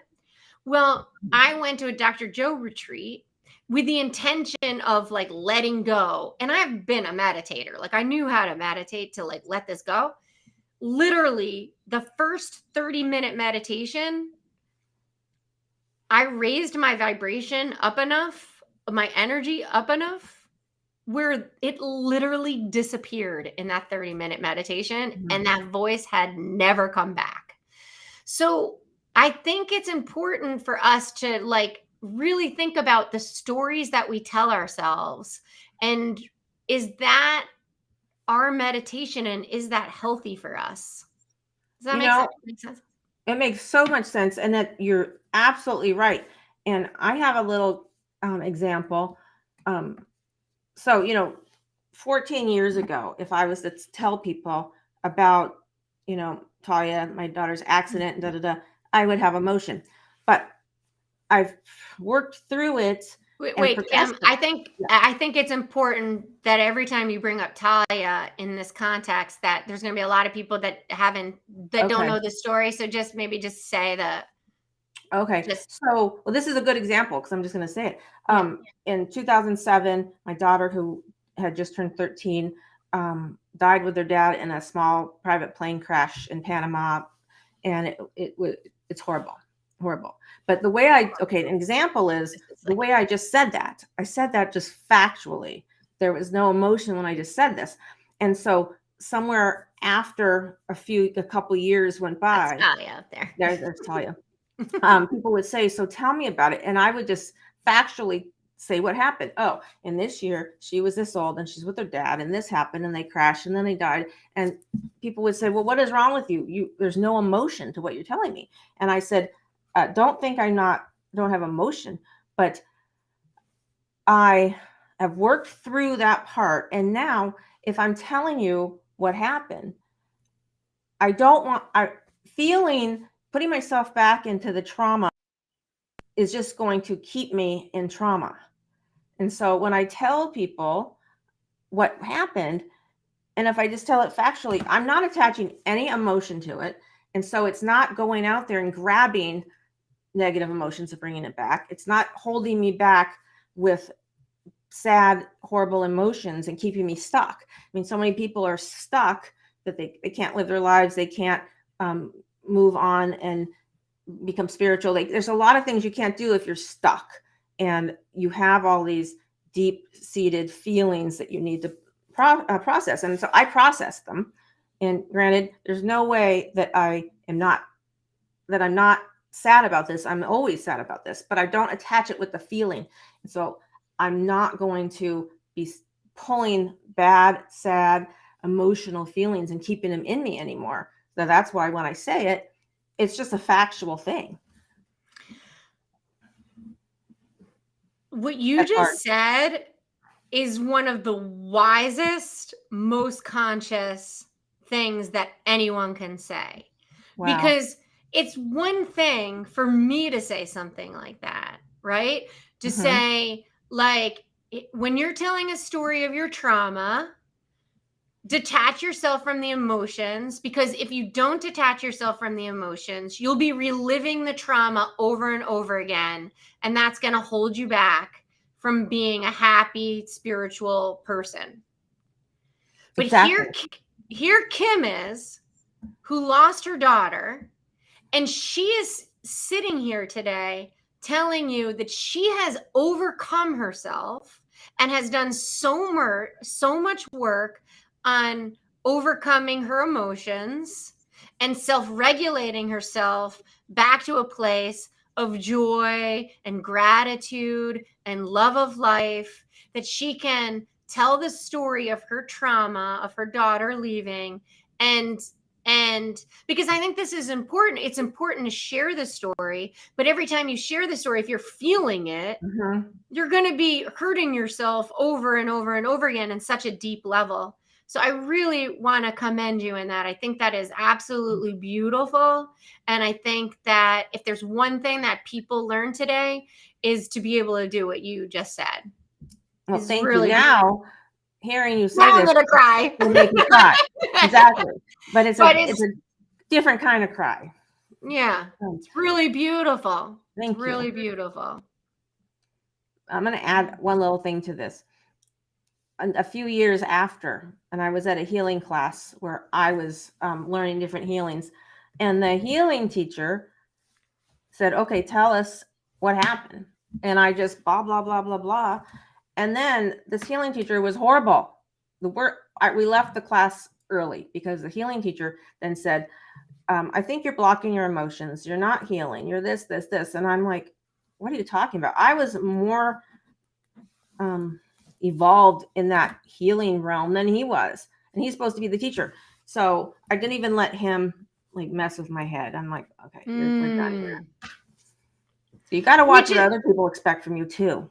Well, I went to a Dr. Joe retreat with the intention of like letting go. And I've been a meditator. Like I knew how to meditate to like let this go. Literally, the first 30-minute meditation, I raised my vibration up enough, my energy up enough, where it literally disappeared in that 30-minute meditation, and that voice had never come back. So I think it's important for us to like really think about the stories that we tell ourselves. And is that our meditation, and is that healthy for us? Does that You make know, sense? it makes so much sense, and that you're absolutely right. And I have a little example. So, 14 years ago, if I was to tell people about, Talia, my daughter's accident, da da da, I would have emotion. But I've worked through it and Wait, Kim, processed it. Yeah. I think it's important that every time you bring up Talia in this context, that there's going to be a lot of people that don't Okay. know the story. So just say that. Okay. So, well, this is a good example because I'm just going to say it. In 2007, my daughter, who had just turned 13, died with her dad in a small private plane crash in Panama, and it's horrible, horrible. But the way an example is the way I just said that. I said that just factually. There was no emotion when I just said this, and so somewhere after a couple years went by, that's Talia out there. There's Talia. People would say, so tell me about it. And I would just factually say what happened. Oh, and this year she was this old and she's with her dad and this happened and they crashed and then they died. And people would say, well, what is wrong with you? There's no emotion to what you're telling me. And I said, don't think don't have emotion, but I have worked through that part. And now if I'm telling you what happened, I don't want putting myself back into the trauma is just going to keep me in trauma. And so when I tell people what happened, and if I just tell it factually, I'm not attaching any emotion to it. And so it's not going out there and grabbing negative emotions and bringing it back. It's not holding me back with sad, horrible emotions and keeping me stuck. I mean, so many people are stuck that they can't live their lives. They can't move on and become spiritual. There's a lot of things you can't do if you're stuck and you have all these deep-seated feelings that you need to process. And so I process them. And granted, there's no way that I'm not sad about this. I'm always sad about this, but I don't attach it with the feeling. And so I'm not going to be pulling bad, sad, emotional feelings and keeping them in me anymore. So that's why when I say it, it's just a factual thing. What you just said is one of the wisest, most conscious things that anyone can say. Wow. Because it's one thing for me to say something like that, right? To say, like, when you're telling a story of your trauma, detach yourself from the emotions, because if you don't detach yourself from the emotions, you'll be reliving the trauma over and over again. And that's going to hold you back from being a happy, spiritual person. But here Kim is, who lost her daughter, and she is sitting here today telling you that she has overcome herself and has done so much work on overcoming her emotions and self-regulating herself back to a place of joy and gratitude and love of life, that she can tell the story of her trauma, of her daughter leaving. And because I think this is important, it's important to share the story, but every time you share the story, if you're feeling it, you're going to be hurting yourself over and over and over again in such a deep level. So I really want to commend you in that. I think that is absolutely beautiful. And I think that if there's one thing that people learn today, is to be able to do what you just said. Well, thank you. Now, hearing you say this, I'm going to cry. Will make me cry. Exactly. But it's a different kind of cry. Yeah. It's really beautiful. Thank Really you. beautiful. I'm going to add one little thing to this. A few years after, and I was at a healing class where I was learning different healings, and the healing teacher said, okay, tell us what happened. And I just blah, blah, blah, blah, blah. And then this healing teacher was horrible. We left the class early because the healing teacher then said, I think you're blocking your emotions. You're not healing. You're this, this, this. And I'm like, what are you talking about? I was more evolved in that healing realm than he was. And he's supposed to be the teacher. So I didn't even let him like mess with my head. I'm like, okay, we're done here. So you got to watch what other people expect from you too.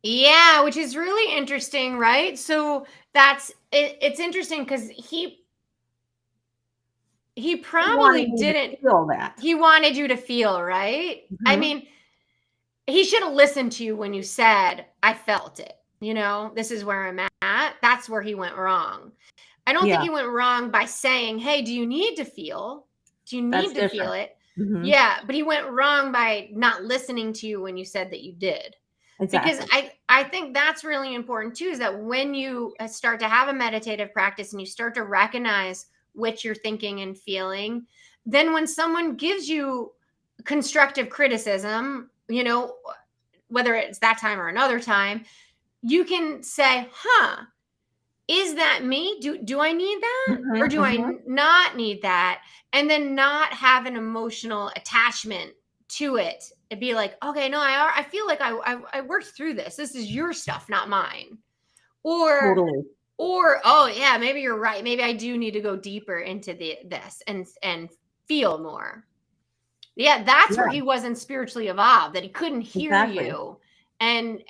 Yeah, which is really interesting, right? So that's it's interesting because he probably didn't feel that. He wanted you to feel, right? Mm-hmm. I mean, he should have listened to you when you said, I felt it. You know, this is where I'm at. That's where he went wrong. I don't think he went wrong by saying, hey, do you need to feel? Do you need to feel it? Mm-hmm. Yeah, but he went wrong by not listening to you when you said that you did. Exactly. Because I think that's really important too, is that when you start to have a meditative practice and you start to recognize what you're thinking and feeling, then when someone gives you constructive criticism, you know, whether it's that time or another time, you can say, is that me? Do I need that? Mm-hmm, Or do I not need that? And then not have an emotional attachment to it. It'd be like, okay, no, I feel like I worked through this. This is your stuff, not mine. Or oh yeah, maybe you're right. Maybe I do need to go deeper into this and feel more. Yeah, that's where he wasn't spiritually evolved, that he couldn't hear you and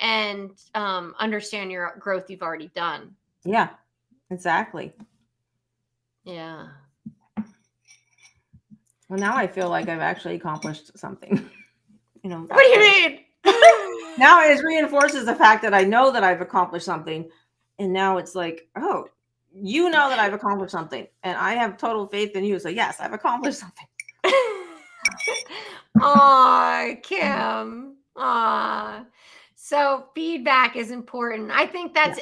understand your growth you've already done. Yeah, exactly. Yeah. Well, now I feel like I've actually accomplished something. You know. What do you mean? Now it reinforces the fact that I know that I've accomplished something. And now it's like, oh, you know that I've accomplished something. And I have total faith in you. So yes, I've accomplished something. Aw, Kim. Aw. So feedback is important. I think that's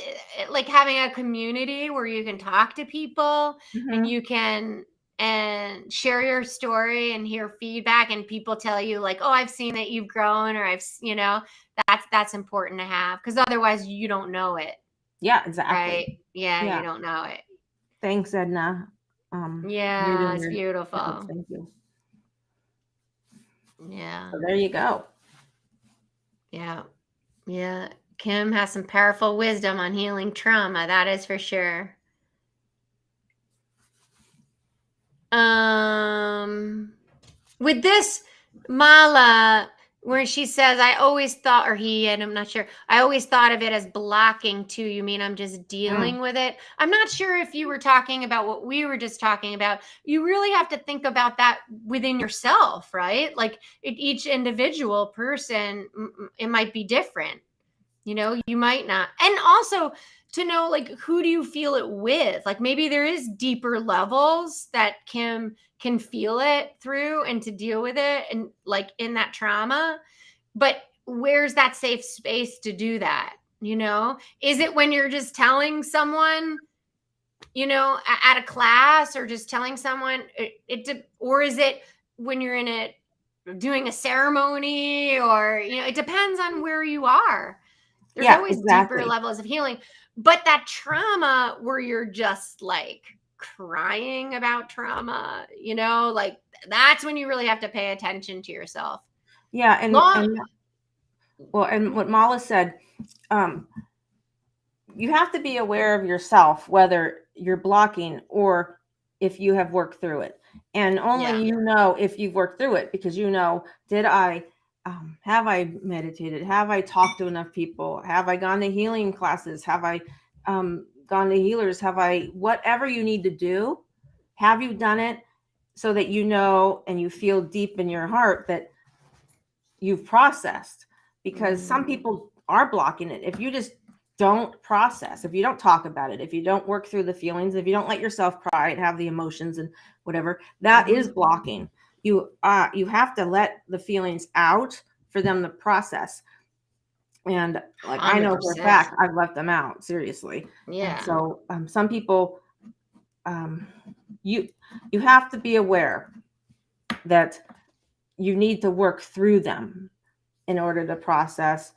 like having a community where you can talk to people and you can and share your story and hear feedback, and people tell you like, oh, I've seen that you've grown, or that's important to have, because otherwise you don't know it. Yeah, exactly. Right? Yeah, you don't know it. Thanks, Edna. Yeah, it's beautiful. Notes. Thank you. Yeah. So there you go. Yeah. Yeah. Kim has some powerful wisdom on healing trauma. That is for sure. With this Mala, where she says, I always thought, or he, and I'm not sure, I always thought of it as blocking too. You mean I'm just dealing with it? I'm not sure if you were talking about what we were just talking about. You really have to think about that within yourself, right? Like each individual person, it might be different. You know, you might not. And also to know, like, who do you feel it with? Like, maybe there is deeper levels that Kim can feel it through and to deal with it, and like in that trauma. But where's that safe space to do that? You know, is it when you're just telling someone, you know, at a class, or just telling someone or is it when you're in it doing a ceremony, or, you know, it depends on where you are. There's always deeper levels of healing. But that trauma where you're just like crying about trauma, you know, like that's when you really have to pay attention to yourself. Yeah. And what Mala said, you have to be aware of yourself, whether you're blocking or if you have worked through it. And only you know if you've worked through it, because you know, did I have I meditated? Have I talked to enough people? Have I gone to healing classes? Have I gone to healers? Have I, whatever you need to do, have you done it, so that you know and you feel deep in your heart that you've processed? Because some people are blocking it. If you just don't process, if you don't talk about it, if you don't work through the feelings, if you don't let yourself cry and have the emotions and whatever, that is blocking. You have to let the feelings out, for them to process. And like, I know for a 100%. fact I've left them out, seriously. And Yeah. so some people, you have to be aware that you need to work through them in order to process,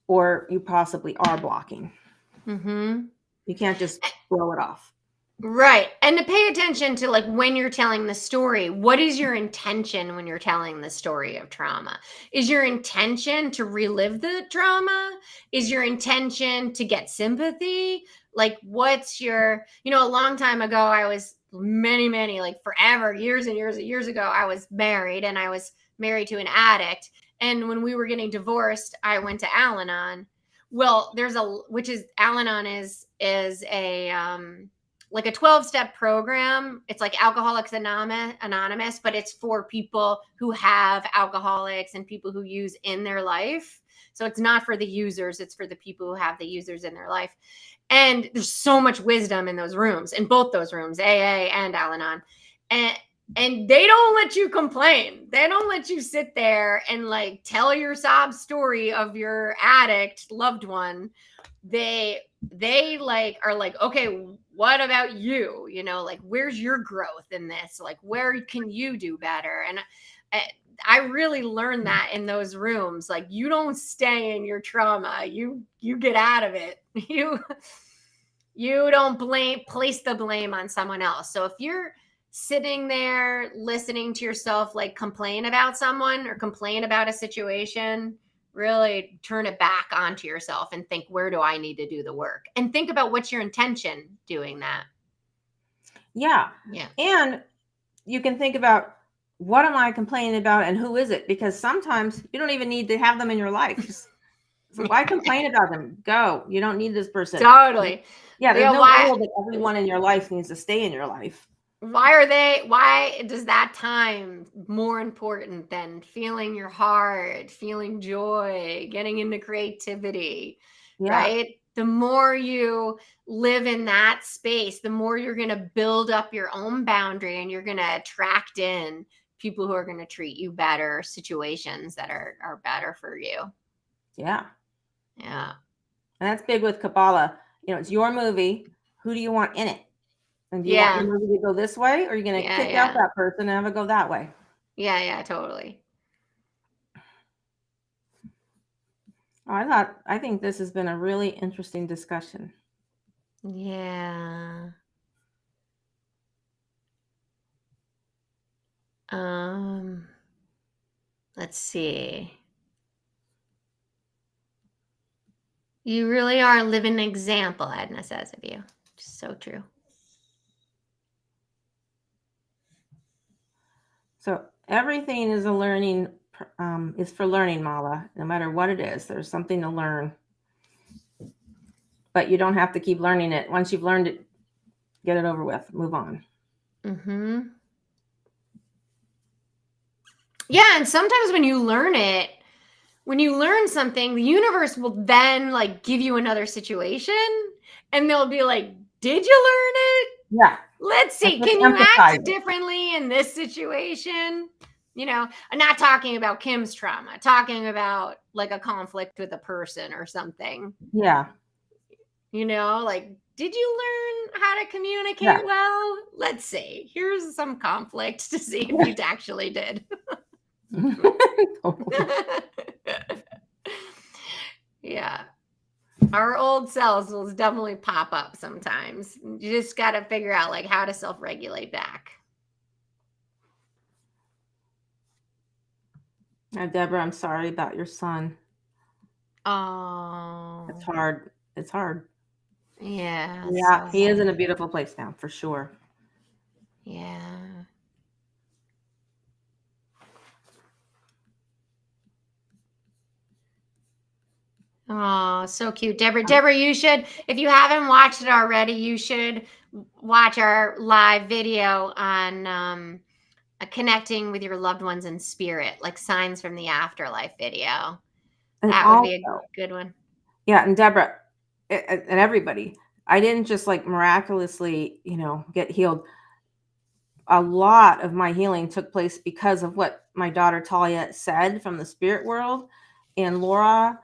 or you possibly are blocking. Mm-hmm. You can't just blow it off. Right. And to pay attention to, like, when you're telling the story, what is your intention when you're telling the story of trauma? Is your intention to relive the trauma? Is your intention to get sympathy? Like, what's your, a long time ago, I was many, like forever, years and years and years ago, I was married, and I was married to an addict. And when we were getting divorced, I went to Al-Anon. Well, Al-Anon is a, like a 12-step program. It's like Alcoholics Anonymous, but it's for people who have alcoholics and people who use in their life. So it's not for the users, it's for the people who have the users in their life. And there's so much wisdom in those rooms, in both those rooms, AA and Al-Anon. And they don't let you complain. They don't let you sit there and like tell your sob story of your addict loved one. They like are like, okay, what about you? Like, where's your growth in this? Like, where can you do better? And I really learned that in those rooms. Like, you don't stay in your trauma. You get out of it. You don't place the blame on someone else. So if you're sitting there listening to yourself like complain about someone or complain about a situation, really turn it back onto yourself and think, where do I need to do the work? And think about what's your intention doing that. Yeah. And you can think about, what am I complaining about and who is it? Because sometimes you don't even need to have them in your life. So why complain about them? Go. You don't need this person. Totally. Yeah, there's no rule that everyone in your life needs to stay in your life. Why does that time more important than feeling your heart, feeling joy, getting into creativity, right? The more you live in that space, the more you're going to build up your own boundary, and you're going to attract in people who are going to treat you better, situations that are better for you. Yeah. Yeah. And that's big with Kabbalah. It's your movie. Who do you want in it? And do you want your movie to go this way, or are you going to kick out that person and have it go that way? Yeah, totally. I think this has been a really interesting discussion. Yeah. Let's see. You really are a living example, Edna says of you. So true. So everything is a learning, is for learning, Mala. No matter what it is, there's something to learn. But you don't have to keep learning it. Once you've learned it, get it over with. Move on. Mm-hmm. Yeah, and sometimes when you learn something, the universe will then like give you another situation, and they'll be like, did you learn it? Yeah. Let's see. Can you act differently in this situation? I'm not talking about Kim's trauma, talking about like a conflict with a person or something. Yeah. Like, did you learn how to communicate well? Let's see. Here's some conflict to see if you actually did. Yeah. Our old selves will definitely pop up sometimes. You just got to figure out like how to self-regulate back. Deborah, I'm sorry about your son. Oh. It's hard. It's hard. Yeah. Yeah, he is in a beautiful place now, for sure. Yeah. Oh, so cute. Deborah, you should, if you haven't watched it already, you should watch our live video on connecting with your loved ones in spirit, like Signs from the Afterlife video. And that would be a good one. Yeah, and Deborah, and everybody, I didn't just like miraculously, get healed. a lot of my healing took place because of what my daughter Talia said from the spirit world. And Laura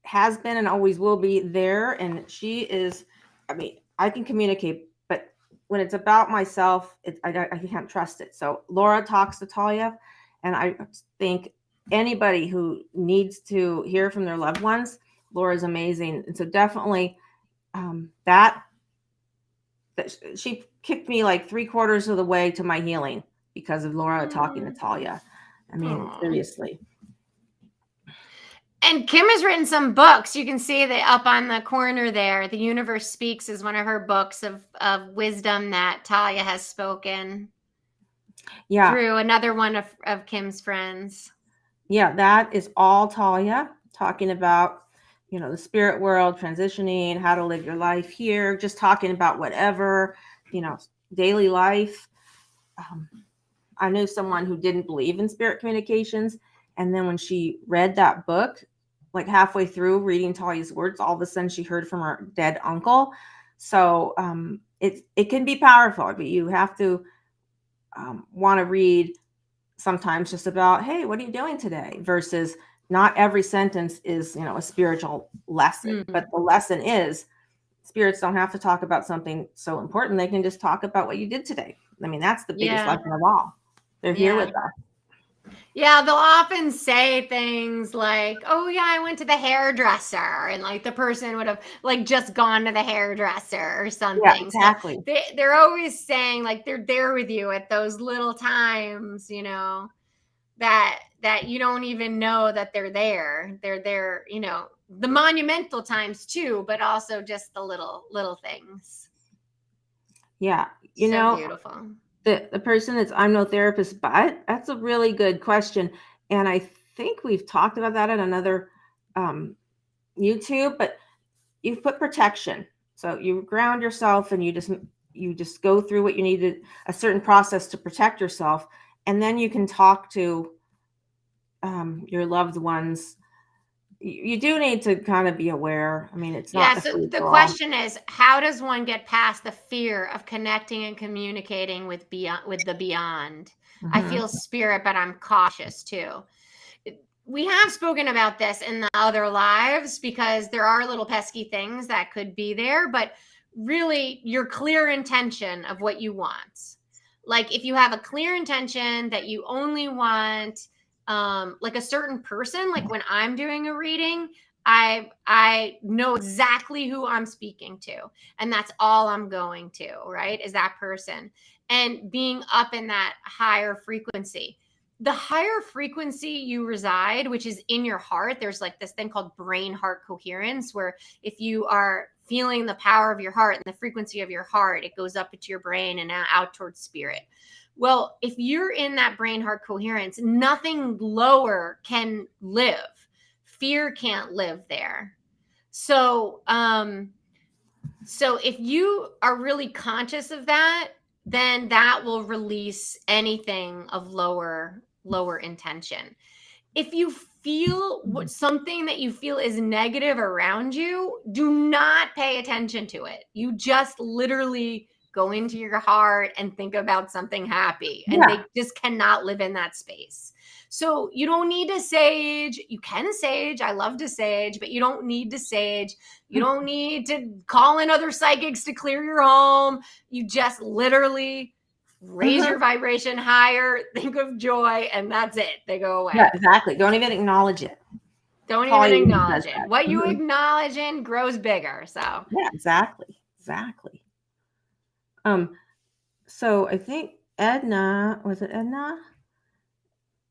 has been and always will be there. And she is, I mean, I can communicate, but when it's about myself, I can't trust it. So Laura talks to Talia, and I think anybody who needs to hear from their loved ones, Laura's amazing. And so definitely that she kicked me like 3/4 of the way to my healing because of Laura talking to Talia. I mean, Aw. seriously. And Kim has written some books. You can see that up on the corner there. The Universe Speaks is one of her books of wisdom that Talia has spoken. Yeah. Through another one of Kim's friends. Yeah, that is all Talia talking about, the spirit world, transitioning, how to live your life here, just talking about whatever, daily life. I knew someone who didn't believe in spirit communications. And then when she read that book, like halfway through reading Talia's words, all of a sudden she heard from her dead uncle. So it can be powerful, but you have to want to read sometimes just about, hey, what are you doing today? Versus not every sentence is, a spiritual lesson, but the lesson is spirits don't have to talk about something so important. They can just talk about what you did today. I mean, that's the biggest lesson of all. They're here with us. Yeah, they'll often say things like, oh yeah, I went to the hairdresser, and like the person would have like just gone to the hairdresser or something. Yeah, exactly. So they're always saying like they're there with you at those little times, that you don't even know that they're there. They're there, the monumental times too, but also just the little things. Yeah. So beautiful. The person that's I'm no therapist, but that's a really good question. And I think we've talked about that at another YouTube, but you've put protection. So you ground yourself and you just go through what you need a certain process to protect yourself. And then you can talk to your loved ones. You do need to kind of be aware. I mean, it's not so the question is, how does one get past the fear of connecting and communicating with the beyond? I feel spirit, but I'm cautious too. We have spoken about this in the other lives because there are little pesky things that could be there, but really your clear intention of what you want. Like if you have a clear intention that you only want like a certain person, like when I'm doing a reading, I know exactly who I'm speaking to, and that's all I'm going to, right? Is that person, and being up in that higher frequency. The higher frequency you reside, which is in your heart, there's like this thing called brain heart coherence, where if you are feeling the power of your heart and the frequency of your heart, it goes up into your brain and out towards spirit. Well, if you're in that brain heart coherence, nothing lower can live. Fear can't live there. So if you are really conscious of that, then that will release anything of lower intention. If you feel something that you feel is negative around you, do not pay attention to it. You just literally go into your heart and think about something happy, and they just cannot live in that space. So you don't need to sage. You can sage. I love to sage, but you don't need to sage. You don't need to call in other psychics to clear your home. You just literally raise your vibration higher, think of joy, and that's it. They go away. Yeah, exactly. Don't even acknowledge it. Don't even acknowledge it. What you acknowledge in grows bigger. So yeah, exactly. So I think Edna, was it Edna?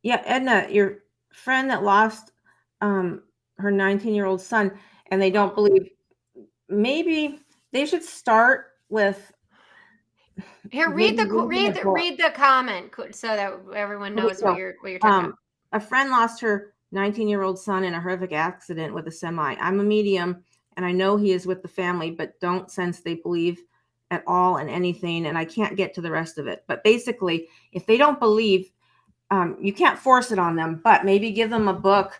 Yeah, Edna, your friend that lost her 19-year-old son, and they don't believe, maybe they should start with. Here, read the comment so that everyone knows what you're talking about. A friend lost her 19-year-old son in a horrific accident with a semi. I'm a medium, and I know he is with the family, but don't sense they believe at all in anything, and I can't get to the rest of it. But basically, if they don't believe, you can't force it on them, but maybe give them a book,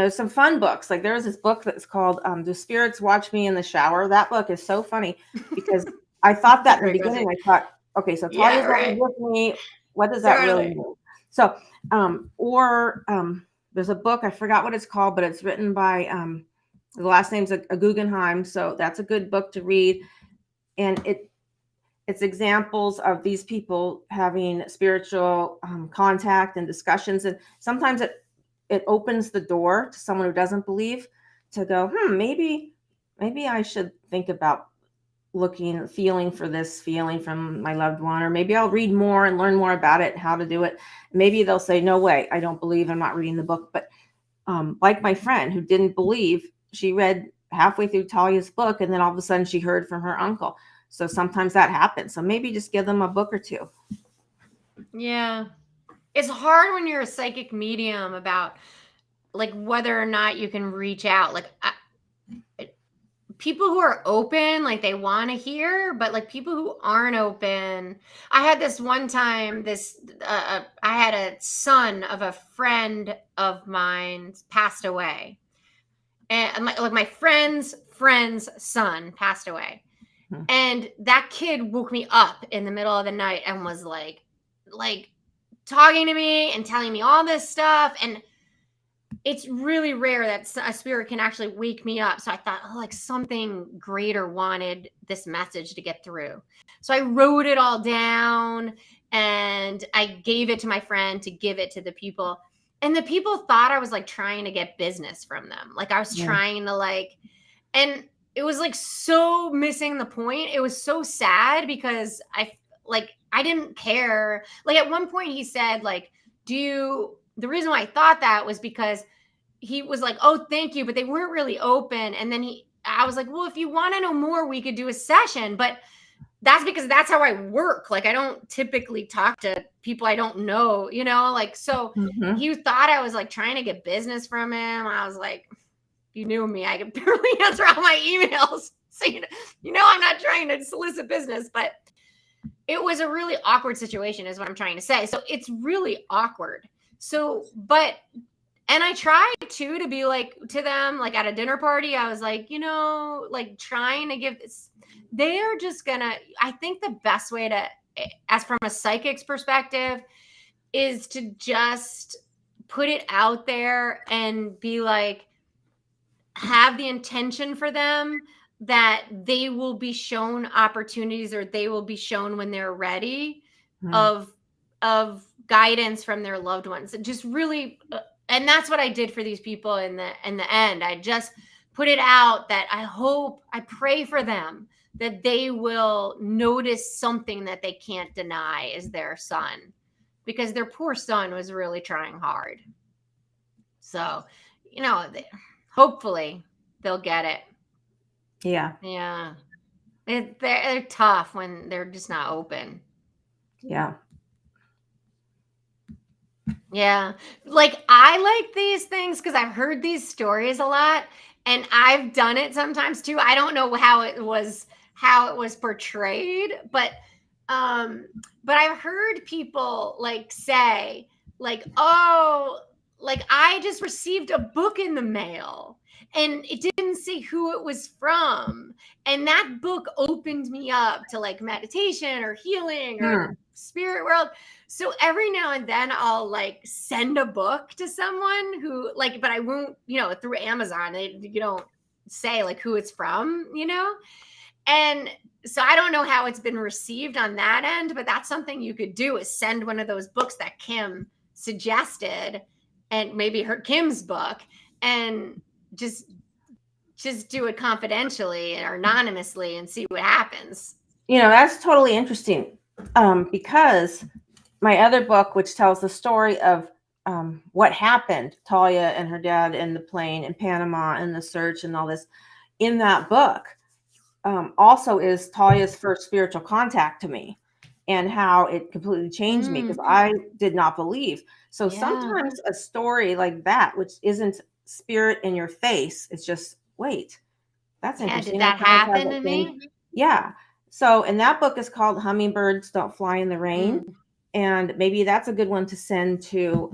some fun books. Like there was this book that's called Do Spirits Watch Me in the Shower? That book is so funny because I thought that in the Great question. beginning. I thought, okay, so Yeah, Talia's always right. with me. What does that really Totally. mean? So, there's a book, I forgot what it's called, but it's written by, the last name's a Guggenheim. So that's a good book to read. And it's examples of these people having spiritual contact and discussions. And sometimes it opens the door to someone who doesn't believe to go, maybe I should think about feeling for this feeling from my loved one, or maybe I'll read more and learn more about it, how to do it. Maybe they'll say, no way, I don't believe, I'm not reading the book. But like my friend who didn't believe, she read halfway through Talia's book, and then all of a sudden she heard from her uncle. So sometimes that happens. So maybe just give them a book or two. Yeah. It's hard when you're a psychic medium about like whether or not you can reach out. Like people who are open, like they want to hear, but like people who aren't open. I had this one time, I had a son of a friend of mine passed away. And my friend's son passed away. Mhm. And that kid woke me up in the middle of the night and was like talking to me and telling me all this stuff. And it's really rare that a spirit can actually wake me up. So I thought, like something greater wanted this message to get through. So I wrote it all down and I gave it to my friend to give it to the people. And the people thought I was like trying to get business from them. Like I was trying to and it was like so missing the point. It was so sad because I didn't care. Like at one point he said, like, the reason why I thought that was because he was like, oh, thank you, but they weren't really open. And then I was like, well, if you want to know more, we could do a session. But that's because that's how I work. Like, I don't typically talk to people I don't know, so Mhm. he thought I was like trying to get business from him. I was like, you knew me, I could barely answer all my emails. So, I'm not trying to solicit business, but it was a really awkward situation is what I'm trying to say. So it's really awkward. So, and I tried too to be like to them, like at a dinner party, I was like, like trying to give this, they are just gonna, I think the best way to, as from a psychic's perspective, is to just put it out there and be like, have the intention for them that they will be shown opportunities or they will be shown when they're ready Mhm. of guidance from their loved ones. Just really and that's what I did for these people in the end. I just put it out that I pray for them that they will notice something that they can't deny is their son, because their poor son was really trying hard. So, hopefully they'll get it. Yeah. Yeah. They're tough when they're just not open. Yeah. Yeah. Like I like these things because I've heard these stories a lot and I've done it sometimes too. I don't know how it was portrayed, um I've heard people like say like, oh, like I just received a book in the mail and it didn't say who it was from, and that book opened me up to like meditation or healing or spirit world. So every now and then I'll like send a book to someone who like, but I won't, through Amazon, you don't say like who it's from, and so I don't know how it's been received on that end, but that's something you could do, is send one of those books that Kim suggested and maybe Kim's book, and just do it confidentially or anonymously and see what happens. That's totally interesting, because my other book, which tells the story of what happened, Talia and her dad in the plane in Panama and the search and all this, in that book, also is Talia's first spiritual contact to me and how it completely changed me because I did not believe. So sometimes a story like that, which isn't spirit in your face, it's just, wait, that's interesting. Did I that kind of have happen the to same. me? Yeah. So, and that book is called Hummingbirds Don't Fly in the Rain. And maybe that's a good one to send to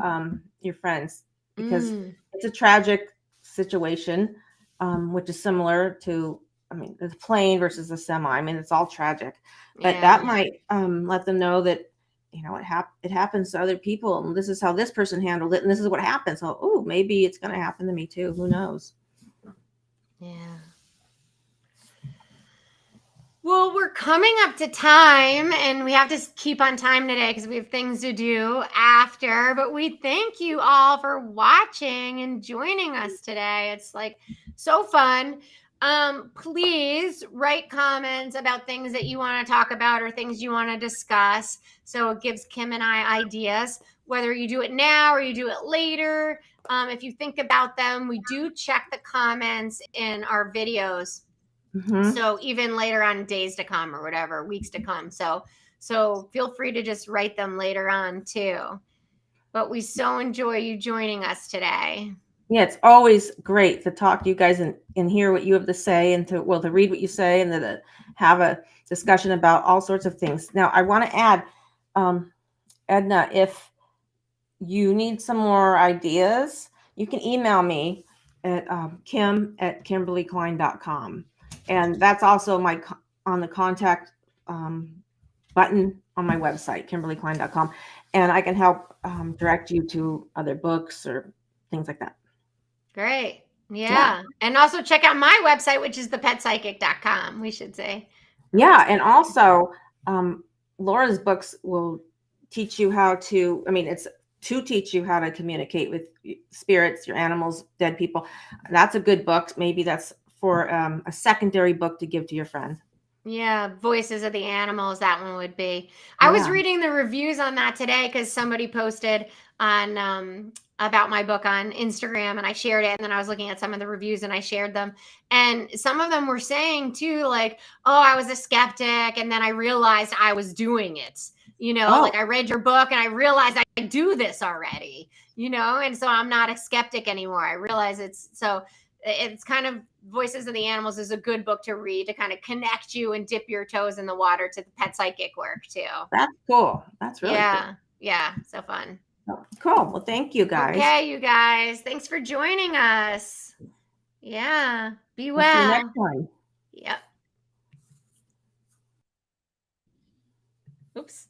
your friends, because it's a tragic situation, which is similar to I mean, the plane versus the semi. I mean, it's all tragic, but Yeah. that might let them know that, it happens to other people, and this is how this person handled it, and this is what happened. So, oh, maybe it's going to happen to me too. Who knows? Yeah. Well, we're coming up to time, and we have to keep on time today because we have things to do after. But we thank you all for watching and joining us today. It's like so fun. Please write comments about things that you want to talk about or things you want to discuss. So it gives Kim and I ideas, whether you do it now or you do it later. If you think about them, we do check the comments in our videos. Mm-hmm. So even later on, days to come or whatever, weeks to come. So feel free to just write them later on too. But we so enjoy you joining us today. Yeah, it's always great to talk to you guys and hear what you have to say, and to read what you say, and to have a discussion about all sorts of things. Now, I want to add, Edna, if you need some more ideas, you can email me at kim@kimberlyklein.com. And that's also on the contact button on my website, kimberlyklein.com. And I can help direct you to other books or things like that. Great. Yeah. And also check out my website, which is thepetpsychic.com, we should say. Yeah. And also, Laura's books will teach you how to, it's to teach you how to communicate with spirits, your animals, dead people. That's a good book. Maybe that's for a secondary book to give to your friend. Yeah, Voices of the Animals, that one would be. I was reading the reviews on that today because somebody posted on about my book on Instagram, and I shared it, and then I was looking at some of the reviews and I shared them. And some of them were saying too, like, oh, I was a skeptic, and then I realized I was doing it. Like I read your book and I realized I do this already, and so I'm not a skeptic anymore. I realize it's kind of Voices of the Animals is a good book to read to kind of connect you and dip your toes in the water to the pet psychic work too. That's cool. That's really cool. Yeah, so fun. Cool. Well, thank you guys. Okay, you guys. Thanks for joining us. Yeah. Be well. See you next time. Yep. Oops.